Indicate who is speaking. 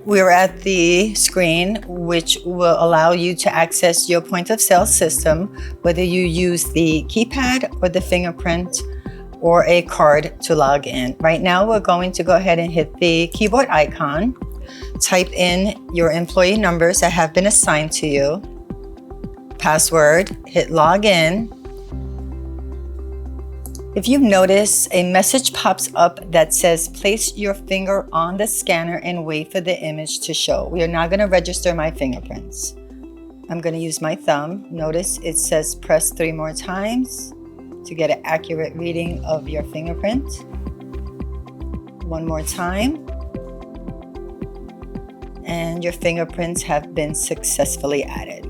Speaker 1: We're at the screen, which will allow you to access your point of sale system, whether you use the keypad or the fingerprint or a card to log in. Right now, we're going to go ahead and hit the keyboard icon, type in your employee numbers that have been assigned to you, password, hit login. If you notice, a message pops up that says, place your finger on the scanner and wait for the image to show. We are not going to register my fingerprints. I'm going to use my thumb. Notice it says press 3 more times to get an accurate reading of your fingerprint. 1 more time. And your fingerprints have been successfully added.